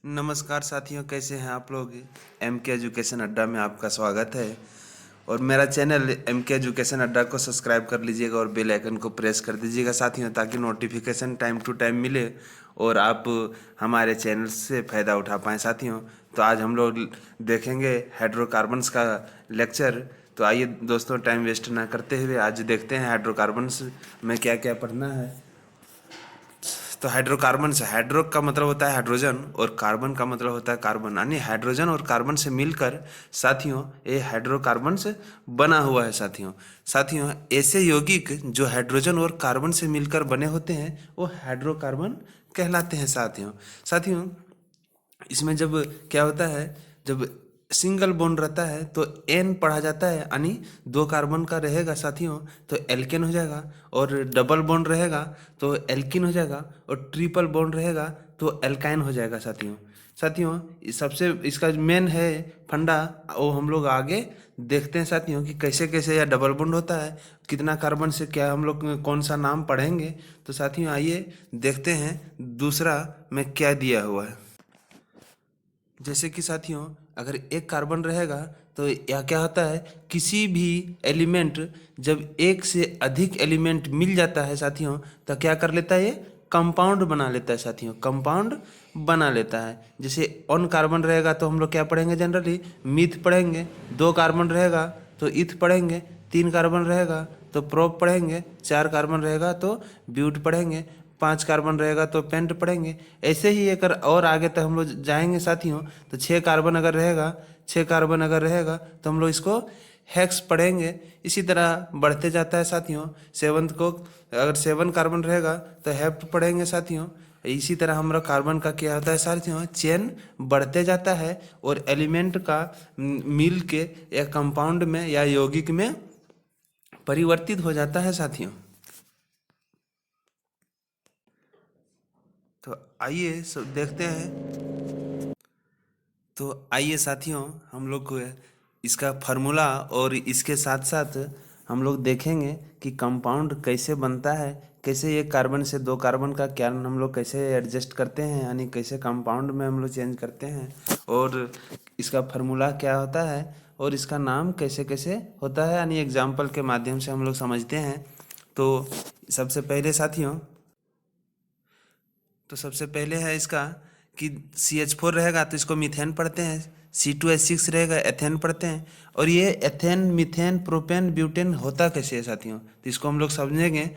नमस्कार साथियों, कैसे हैं आप लोग। एम के एजुकेशन अड्डा में आपका स्वागत है। और मेरा चैनल एम के एजुकेशन अड्डा को सब्सक्राइब कर लीजिएगा और बेल आइकन को प्रेस कर दीजिएगा साथियों, ताकि नोटिफिकेशन टाइम टू टाइम मिले और आप हमारे चैनल से फ़ायदा उठा पाएँ साथियों। तो आज हम लोग देखेंगे हाइड्रोकार्बन्स का लेक्चर। तो आइए दोस्तों, टाइम वेस्ट ना करते हुए आज देखते हैं हाइड्रोकार्बन्स में क्या क्या पढ़ना है। तो हाइड्रोकार्बन से, हाइड्रो का मतलब होता है हाइड्रोजन और कार्बन का मतलब होता है कार्बन, यानी हाइड्रोजन और कार्बन से मिलकर साथियों ये हाइड्रोकार्बन से बना हुआ है साथियों ऐसे यौगिक जो हाइड्रोजन और कार्बन से मिलकर बने होते हैं वो हाइड्रोकार्बन कहलाते हैं साथियों। इसमें जब क्या होता है, जब सिंगल बॉन्ड रहता है तो एन पढ़ा जाता है, यानी 2 कार्बन का रहेगा साथियों तो एल्केन हो जाएगा, और डबल बॉन्ड रहेगा तो एल्किन हो जाएगा, और ट्रिपल बॉन्ड रहेगा तो एल्काइन हो जाएगा साथियों सबसे इसका मेन है फंडा, वो हम लोग आगे देखते हैं साथियों कि कैसे कैसे यह डबल बॉन्ड होता है, कितना कार्बन से क्या हम लोग कौन सा नाम पढ़ेंगे। तो साथियों आइए देखते हैं दूसरा में क्या दिया हुआ है। जैसे कि साथियों अगर एक कार्बन रहेगा तो यह क्या होता है, किसी भी एलिमेंट जब एक से अधिक एलिमेंट मिल जाता है साथियों तो क्या कर लेता है, ये कंपाउंड बना लेता है साथियों, कंपाउंड बना लेता है। जैसे 1 कार्बन रहेगा तो हम लोग क्या पढ़ेंगे, जनरली मीथ पढ़ेंगे। 2 कार्बन रहेगा तो ईथ पढ़ेंगे। 3 कार्बन रहेगा तो प्रोप पढ़ेंगे। 4 कार्बन रहेगा तो ब्यूट पढ़ेंगे। 5 कार्बन रहेगा तो पेंट पढ़ेंगे। ऐसे ही एक और आगे तक हम लोग जाएंगे साथियों। तो 6 कार्बन अगर रहेगा, 6 कार्बन अगर रहेगा तो हम लोग इसको हेक्स पढ़ेंगे। इसी तरह बढ़ते जाता है साथियों। 7 को अगर 7 कार्बन रहेगा तो हेप्ट पढ़ेंगे साथियों। इसी तरह हमारा कार्बन का क्या होता है साथियों, चेन बढ़ते जाता है और एलिमेंट का मिल के या कंपाउंड में या यौगिक में परिवर्तित हो जाता है साथियों। तो आइए सब देखते हैं। तो आइए साथियों हम लोग इसका फार्मूला और इसके साथ साथ हम लोग देखेंगे कि कंपाउंड कैसे बनता है, कैसे ये कार्बन से 2 कार्बन का क्या हम लोग कैसे एडजस्ट करते हैं, यानी कैसे कंपाउंड में हम लोग चेंज करते हैं, और इसका फार्मूला क्या होता है और इसका नाम कैसे कैसे होता है, यानी एग्जाम्पल के माध्यम से हम लोग समझते हैं। तो सबसे पहले है इसका कि CH4 रहेगा तो इसको मीथेन पढ़ते हैं। C2H6 रहेगा, एथेन पढ़ते हैं। और ये एथेन, मीथेन, प्रोपेन, ब्यूटेन होता कैसे है साथियों, तो इसको हम लोग समझेंगे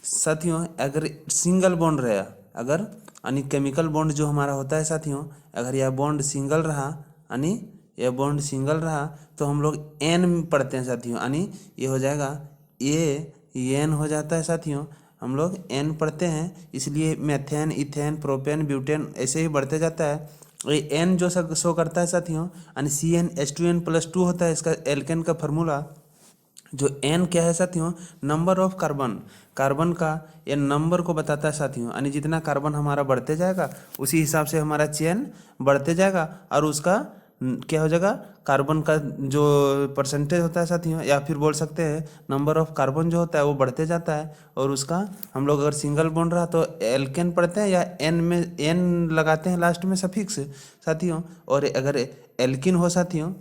साथियों। अगर सिंगल बॉन्ड रहा, अगर यानी केमिकल बॉन्ड जो हमारा होता है साथियों, अगर यह बॉन्ड सिंगल रहा, यानी यह बॉन्ड सिंगल रहा तो हम लोग एन पढ़ते हैं साथियों, यानी ये हो जाएगा ये एन हो जाता है साथियों। हम लोग एन पढ़ते हैं, इसलिए मेथेन, इथेन, प्रोपेन, ब्यूटेन ऐसे ही बढ़ते जाता है। ये एन जो शो करता है साथियों, यानी CnH2n+2 होता है इसका एल्केन का फार्मूला। जो एन क्या है साथियों, नंबर ऑफ कार्बन, कार्बन का ये नंबर को बताता है साथियों, यानी जितना कार्बन हमारा बढ़ते जाएगा उसी हिसाब से हमारा चेन बढ़ते जाएगा, और उसका क्या हो जाएगा, कार्बन का जो परसेंटेज होता है साथियों, या फिर बोल सकते हैं नंबर ऑफ कार्बन जो होता है वो बढ़ते जाता है। और उसका हम लोग अगर सिंगल बॉन्ड रहा तो एल्केन पढ़ते हैं, या एन में एन लगाते हैं लास्ट में सफिक्स साथियों। और अगर एल्किन हो साथियों,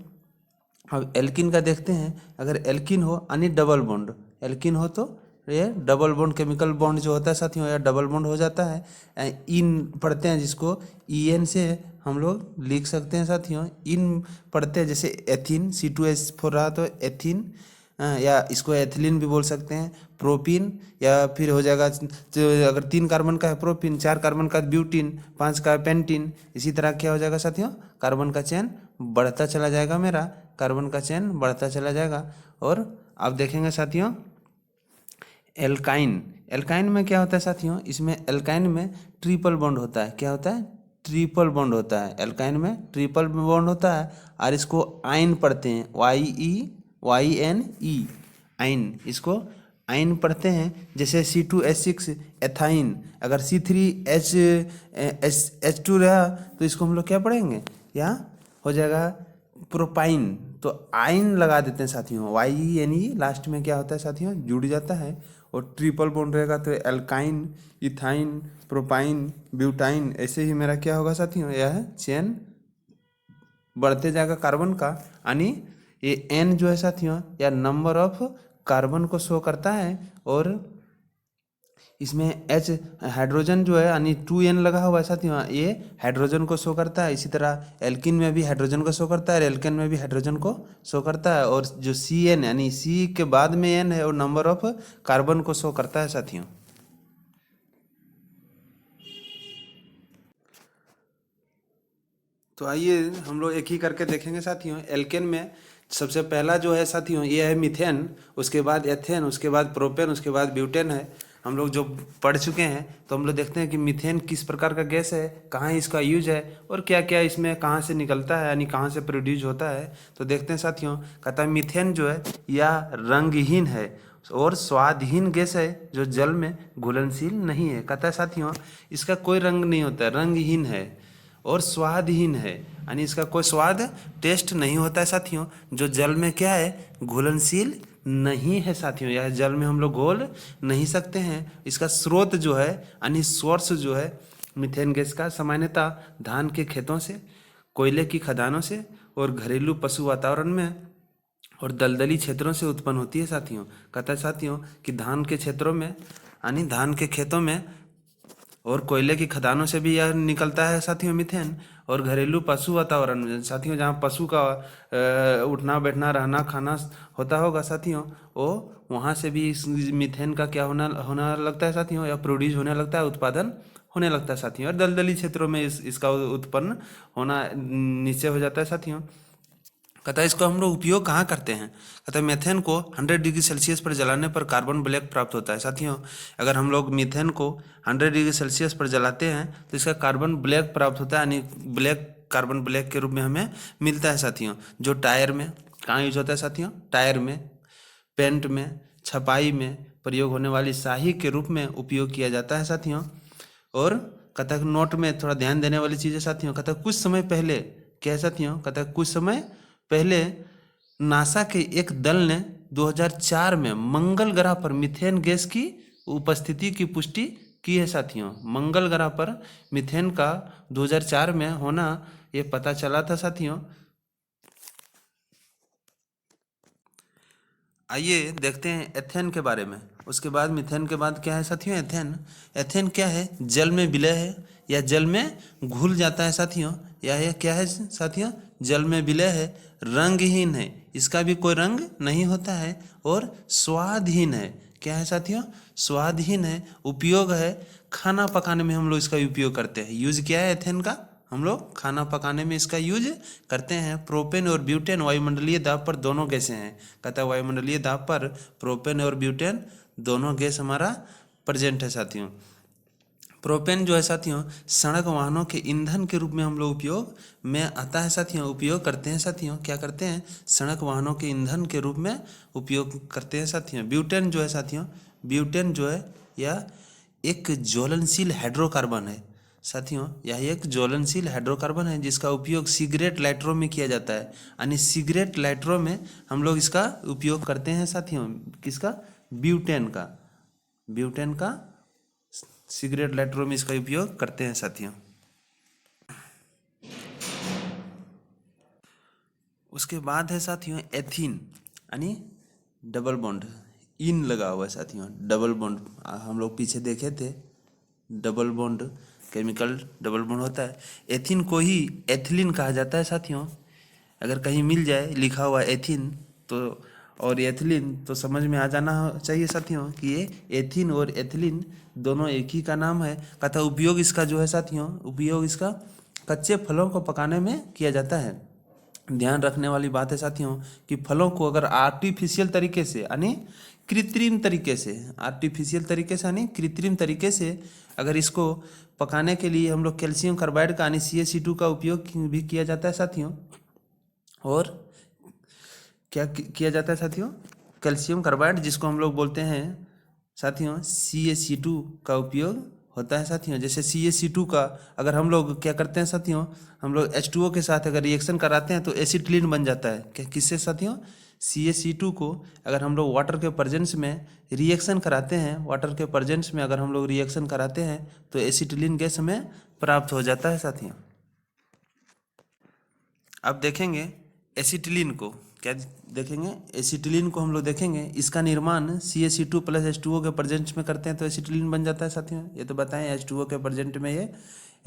अब एल्किन का देखते हैं, अगर एल्किन हो यानी डबल बॉन्ड, एल्किन हो तो ये डबल बॉन्ड, केमिकल बॉन्ड जो होता है साथियों या डबल बॉन्ड हो जाता है। इन पढ़ते हैं जिसको EN से हम लोग लिख सकते हैं साथियों। इन पढ़ते हैं जैसे एथिन, C2H4 रहा तो एथिन, या इसको एथिलीन भी बोल सकते हैं। प्रोपीन, या फिर हो जाएगा जो अगर 3 कार्बन का है प्रोपीन, 4 कार्बन का ब्यूटीन, 5 का पेंटीन। इसी तरह क्या हो जाएगा साथियों, कार्बन का चेन बढ़ता चला जाएगा, मेरा कार्बन का चेन बढ़ता चला जाएगा। और आप देखेंगे साथियों एल्काइन, एल्काइन में क्या होता है साथियों, इसमें एल्काइन में ट्रिपल बॉन्ड होता है। क्या होता है, ट्रिपल बॉन्ड होता है। एल्काइन में ट्रिपल बॉन्ड होता है, और इसको आइन पढ़ते हैं, YEYNE, आइन, इसको आइन पढ़ते हैं। जैसे C2H6 एथाइन, अगर C3H2 रहा तो इसको हम लोग क्या पढ़ेंगे, या हो जाएगा प्रोपाइन। तो आइन लगा देते हैं साथियों, YENE लास्ट में क्या होता है साथियों, जुड़ जाता है। और ट्रिपल बॉन्ड रहेगा तो एल्काइन, इथाइन, प्रोपाइन, ब्यूटाइन, ऐसे ही मेरा क्या होगा साथियों, यह चेन बढ़ते जाएगा कार्बन का। यानी ये एन जो है साथियों या नंबर ऑफ कार्बन को शो करता है, और इसमें एच हाइड्रोजन जो है यानी 2n लगा हुआ है साथियों, ये हाइड्रोजन को शो करता है। इसी तरह एल्किन में भी हाइड्रोजन को शो करता है और एल्केन में भी हाइड्रोजन को शो करता है। और जो सी एन यानी सी के बाद में एन है और नंबर ऑफ कार्बन को शो करता है साथियों। तो आइए हम लोग एक ही करके देखेंगे साथियों। एल्केन में सबसे पहला जो है साथियों ये है मीथेन, उसके बाद एथेन, उसके बाद प्रोपेन, उसके बाद ब्यूटेन है। हम लोग जो पढ़ चुके हैं तो हम लोग देखते हैं कि मीथेन किस प्रकार का गैस है, कहाँ इसका यूज है और क्या क्या इसमें कहाँ से निकलता है यानी कहाँ से प्रोड्यूस होता है। तो देखते हैं साथियों, कहता है मीथेन जो है यह रंगहीन है और स्वादहीन गैस है जो जल में घुलनशील नहीं है। कहता है साथियों इसका कोई रंग नहीं होता है, रंगहीन है और स्वादहीन है, यानी इसका कोई स्वाद टेस्ट नहीं होता है साथियों, जो जल में क्या है घुलनशील नहीं है साथियों। यह जल में हम लोग घोल नहीं सकते हैं। इसका स्रोत जो है यानी सोर्स जो है मीथेन गैस का सामान्यतः धान के खेतों से, कोयले की खदानों से और घरेलू पशु वातावरण में और दलदली क्षेत्रों से उत्पन्न होती है साथियों। कहता है साथियों कि धान के क्षेत्रों में यानी धान के खेतों में और कोयले की खदानों से भी यह निकलता है साथियों मीथेन, और घरेलू पशु वातावरण में साथियों जहाँ पशु का उठना बैठना रहना खाना होता होगा साथियों, वो वहाँ से भी इस मीथेन का क्या होना लगता है साथियों, या प्रोड्यूस होने लगता है, उत्पादन होने लगता है साथियों। और दलदली क्षेत्रों में इसका उत्पन्न होना नीचे हो जाता है साथियों। कहता है इसको हम लोग उपयोग कहाँ करते हैं। कहता है मीथेन को 100 डिग्री सेल्सियस पर जलाने पर कार्बन ब्लैक प्राप्त होता है साथियों। अगर हम लोग मीथेन को 100 डिग्री सेल्सियस पर जलाते हैं तो इसका कार्बन ब्लैक प्राप्त होता है, यानी ब्लैक कार्बन ब्लैक के रूप में हमें मिलता है साथियों। जो टायर में कहाँ यूज होता है साथियों, टायर में, पेंट में, छपाई में प्रयोग होने वाली स्याही के रूप में उपयोग किया जाता है साथियों। और कहता है नोट में थोड़ा ध्यान देने वाली चीज़ है साथियों। कहता है कुछ समय पहले क्या है साथियों, कहता है कुछ समय पहले नासा के एक दल ने 2004 में मंगल ग्रह पर मीथेन गैस की उपस्थिति की पुष्टि की है साथियों। मंगल ग्रह पर मीथेन का 2004 में होना ये पता चला था साथियों। आइए देखते हैं एथेन के बारे में। उसके बाद मीथेन के बाद क्या है साथियों, एथेन। एथेन क्या है, जल में विलय है या जल में घुल जाता है साथियों। यह क्या है साथियों, जल में विलय है, रंगहीन है, इसका भी कोई रंग नहीं होता है, और स्वादहीन है। क्या है साथियों, स्वादहीन है। उपयोग है खाना पकाने में हम लोग इसका उपयोग करते हैं। यूज क्या है एथेन का, हम लोग खाना पकाने में इसका यूज करते हैं। प्रोपेन और ब्यूटेन वायुमंडलीय दाब पर दोनों गैसें हैं। कहता है वायुमंडलीय दाब पर प्रोपेन और ब्यूटेन दोनों गैस हमारा प्रेजेंट है साथियों। प्रोपेन जो है साथियों सड़क वाहनों के ईंधन के रूप में हम लोग उपयोग में आता है साथियों, उपयोग करते हैं साथियों। क्या करते हैं, सड़क वाहनों के ईंधन के रूप में उपयोग करते हैं साथियों। ब्यूटेन जो है साथियों, ब्यूटेन जो है यह एक ज्वलनशील हाइड्रोकार्बन है साथियों। यह एक ज्वलनशील हाइड्रोकार्बन है जिसका उपयोग सिगरेट लाइटरों में किया जाता है, यानी सिगरेट लाइटरों में हम लोग इसका उपयोग करते हैं साथियों। किसका, ब्यूटेन का, ब्यूटेन का सिगरेट लाइटरों में इसका उपयोग करते हैं साथियों। उसके बाद है साथियों एथीन, यानी डबल बॉन्ड, इन लगा हुआ है साथियों, डबल बॉन्ड। हम लोग पीछे देखे थे double bond, chemical double bond होता है। एथीन को ही एथिलीन कहा जाता है साथियों। अगर कहीं मिल जाए लिखा हुआ एथीन तो और एथिलीन तो समझ में आ जाना चाहिए साथियों कि ये एथीन और एथिलीन दोनों एक ही का नाम है। कहता उपयोग इसका जो है साथियों, उपयोग इसका कच्चे फलों को पकाने में किया जाता है। ध्यान रखने वाली बात है साथियों कि फलों को अगर आर्टिफिशियल तरीके से यानी कृत्रिम तरीके से, आर्टिफिशियल तरीके से यानी कृत्रिम तरीके से अगर इसको पकाने के लिए हम लोग कैल्शियम कार्बाइड का यानी CaC2 का उपयोग भी किया जाता है साथियों। और क्या किया जाता है साथियों, कैल्शियम कार्बाइड जिसको हम लोग बोलते हैं साथियों CaC2 का उपयोग होता है साथियों। जैसे CaC2 का अगर हम लोग क्या करते हैं साथियों, हम लोग H2O के साथ अगर रिएक्शन कराते हैं तो एसिटिलीन बन जाता है। क्या किससे साथियों, CaC2 को अगर हम लोग वाटर के प्रेजेंस में रिएक्शन कराते हैं, वाटर के प्रेजेंस में अगर हम लोग रिएक्शन कराते हैं तो एसिटिलीन गैस हमें प्राप्त हो जाता है साथियों। अब देखेंगे एसिटिलीन को, क्या देखेंगे, एसिटिलीन को हम लोग देखेंगे, इसका निर्माण CaC2 प्लस H2O के प्रेजेंट में करते हैं तो एसिटिलीन बन जाता है साथियों। ये तो बताएं H2O के प्रेजेंट में ये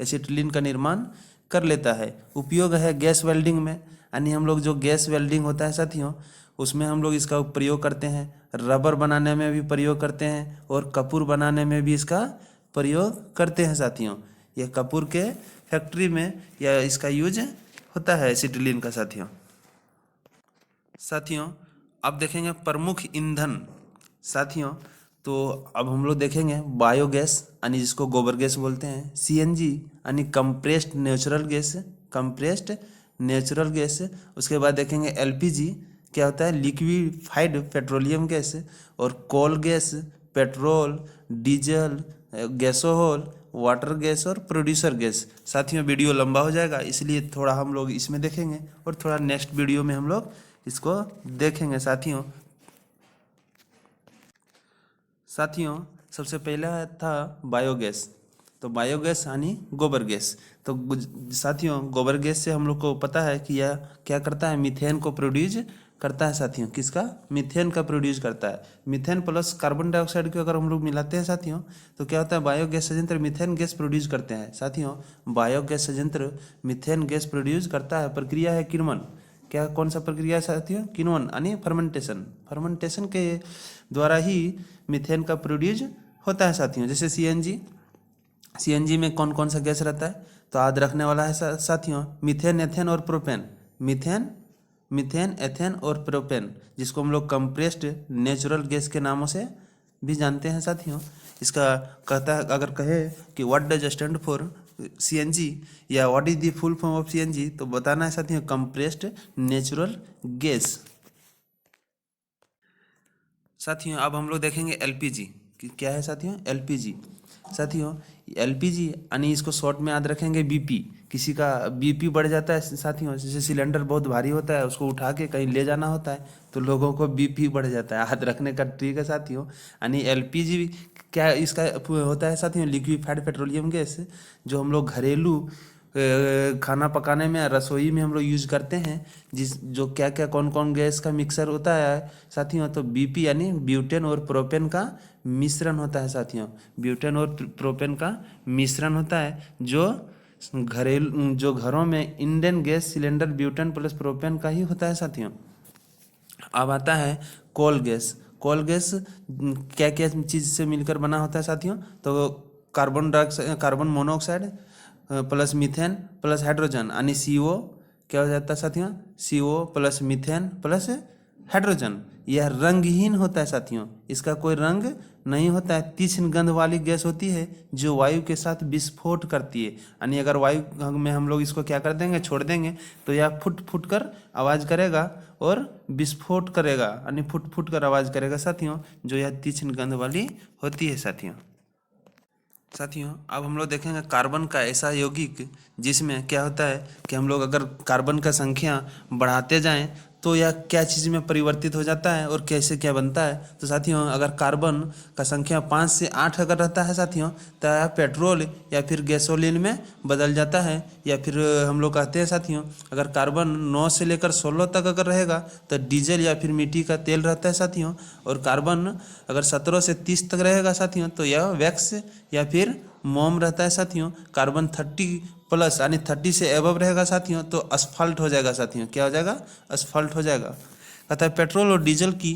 एसिटिलीन का निर्माण कर लेता है। उपयोग है गैस वेल्डिंग में, यानी हम लोग जो गैस वेल्डिंग होता है साथियों उसमें हम लोग इसका प्रयोग करते हैं, रबर बनाने में भी प्रयोग करते हैं और कपूर बनाने में भी इसका प्रयोग करते हैं साथियों। यह कपूर के फैक्ट्री में या इसका यूज होता है एसिटिलीन का साथियों। साथियों अब देखेंगे प्रमुख ईंधन साथियों, तो अब हम लोग देखेंगे बायोगैस यानी जिसको गोबर गैस बोलते हैं, CNG यानी compressed natural gas, compressed natural gas. उसके बाद देखेंगे LPG क्या होता है, लिक्विफाइड पेट्रोलियम गैस, और coal gas, petrol, diesel, gasohol, water gas और प्रोड्यूसर गैस। साथियों वीडियो लंबा हो जाएगा इसलिए थोड़ा हम लोग इसमें देखेंगे और थोड़ा नेक्स्ट वीडियो में हम लोग इसको देखेंगे साथियों। साथियों सबसे पहला था बायोगैस, तो बायोगैस यानी गोबर गैस। तो साथियों गोबर गैस से हम लोग को पता है कि यह क्या करता है, मीथेन को प्रोड्यूस करता है साथियों। किसका, मीथेन का प्रोड्यूस करता है। मीथेन प्लस कार्बन डाइऑक्साइड को अगर हम लोग मिलाते हैं साथियों तो क्या होता है, बायोगैस संयंत्र मीथेन गैस प्रोड्यूस करते हैं साथियों। बायोगैस संयंत्र मीथेन गैस प्रोड्यूस करता है। प्रक्रिया है किण्वन, क्या कौन सा प्रक्रिया है साथियों, किण्वन यानी फर्मेंटेशन। फर्मेंटेशन के द्वारा ही मीथेन का प्रोड्यूस होता है साथियों। जैसे CNG में कौन कौन सा गैस रहता है, तो याद रखने वाला है साथियों, मीथेन, एथेन और प्रोपेन। मीथेन, एथेन और प्रोपेन, जिसको हम लोग कंप्रेस्ड नेचुरल गैस के नामों से भी जानते हैं साथियों। इसका कहता है, अगर कहे कि what does stand for CNG या what is the full form of CNG, तो बताना है साथियों कंप्रेस्ड नेचुरल गैस। साथियों अब हम लोग देखेंगे LPG कि क्या है साथियों, LPG। साथियों LPG यानी इसको शॉर्ट में याद रखेंगे BP। किसी का BP बढ़ जाता है साथियों, जैसे सिलेंडर बहुत भारी होता है उसको उठा के कहीं ले जाना होता है तो लोगों को BP बढ़ जाता है, याद रखने का ट्रिक है साथियों। यानी LPG क्या इसका होता है साथियों, लिक्विफाइड पेट्रोलियम गैस, जो हम लोग घरेलू खाना पकाने में, रसोई में हम लोग यूज करते हैं। जो क्या क्या कौन कौन गैस का मिक्सर होता है साथियों, तो BP यानी ब्यूटेन और प्रोपेन का मिश्रण होता है साथियों। ब्यूटेन और प्रोपेन का मिश्रण होता है जो घरों में Indian gas cylinder butane plus propane का ही होता है साथियों। अब आता है कोल गैस। कोल गैस क्या क्या चीज़ से मिलकर बना होता है साथियों, तो carbon monoxide plus methane plus hydrogen यानी CO क्या हो जाता है साथियों, CO plus methane plus hydrogen. यह रंगहीन होता है साथियों, इसका कोई रंग नहीं होता है। तीक्ष्ण गंध वाली गैस होती है जो वायु के साथ विस्फोट करती है। यानी अगर वायु में हम लोग इसको क्या कर देंगे, छोड़ देंगे, तो यह फुट फुट कर आवाज़ करेगा और विस्फोट करेगा, यानी फुट फुट कर आवाज़ करेगा साथियों, जो यह तीक्ष्ण गंध वाली होती है साथियों। साथियों अब हम लोग देखेंगे कार्बन का ऐसा यौगिक जिसमें क्या होता है कि हम लोग अगर कार्बन का संख्या बढ़ाते जाएं तो यह क्या चीज़ में परिवर्तित हो जाता है और कैसे क्या बनता है। तो साथियों अगर कार्बन का संख्या 5 से 8 अगर रहता है साथियों तो यह पेट्रोल या फिर गैसोलीन में बदल जाता है। या फिर हम लोग कहते हैं साथियों अगर कार्बन 9 से लेकर 16 तक अगर रहेगा तो डीजल या फिर मिट्टी का तेल रहता है साथियों। और कार्बन अगर 17 से 30 तक रहेगा साथियों तो यह वैक्स या फिर मोम रहता है साथियों। कार्बन 30 प्लस यानी 30 से एबव रहेगा साथियों तो असफाल्ट हो जाएगा साथियों। क्या हो जाएगा, असफाल्ट हो जाएगा। कहता है पेट्रोल और डीजल की,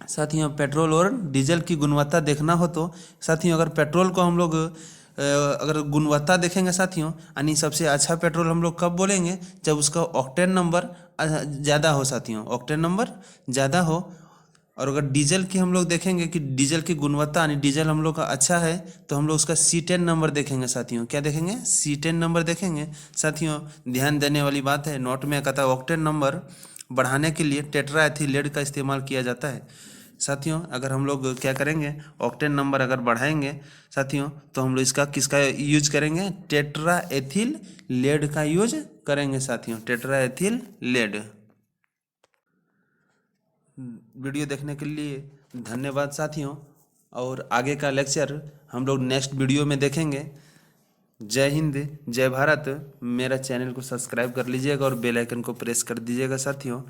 साथियों पेट्रोल और डीजल की गुणवत्ता देखना हो तो साथियों अगर पेट्रोल को हम लोग अगर गुणवत्ता देखेंगे साथियों, यानी सबसे अच्छा पेट्रोल हम लोग कब बोलेंगे, जब उसका ऑक्टेन नंबर ज़्यादा हो साथियों, ऑक्टेन नंबर ज़्यादा हो। और अगर डीजल की हम लोग देखेंगे कि डीजल की गुणवत्ता यानी डीजल हम लोग का अच्छा है तो हम लोग उसका C10 नंबर देखेंगे साथियों। क्या देखेंगे, C10 नंबर देखेंगे साथियों। ध्यान देने वाली बात है, नोट में कहता है ऑक्टेन नंबर बढ़ाने के लिए टेट्रा एथिलेट का इस्तेमाल किया जाता है साथियों। अगर हम लोग क्या करेंगे, ऑक्टेन नंबर अगर बढ़ाएंगे साथियों तो हम लोग इसका किसका यूज करेंगे, टेट्रा एथिल लेड का यूज करेंगे साथियों, टेट्रा एथिल लेड। वीडियो देखने के लिए धन्यवाद साथियों। और आगे का लेक्चर हम लोग नेक्स्ट वीडियो में देखेंगे। जय हिंद, जय भारत। मेरा चैनल को सब्सक्राइब कर लीजिएगा और बेल आइकन को प्रेस कर दीजिएगा साथियों।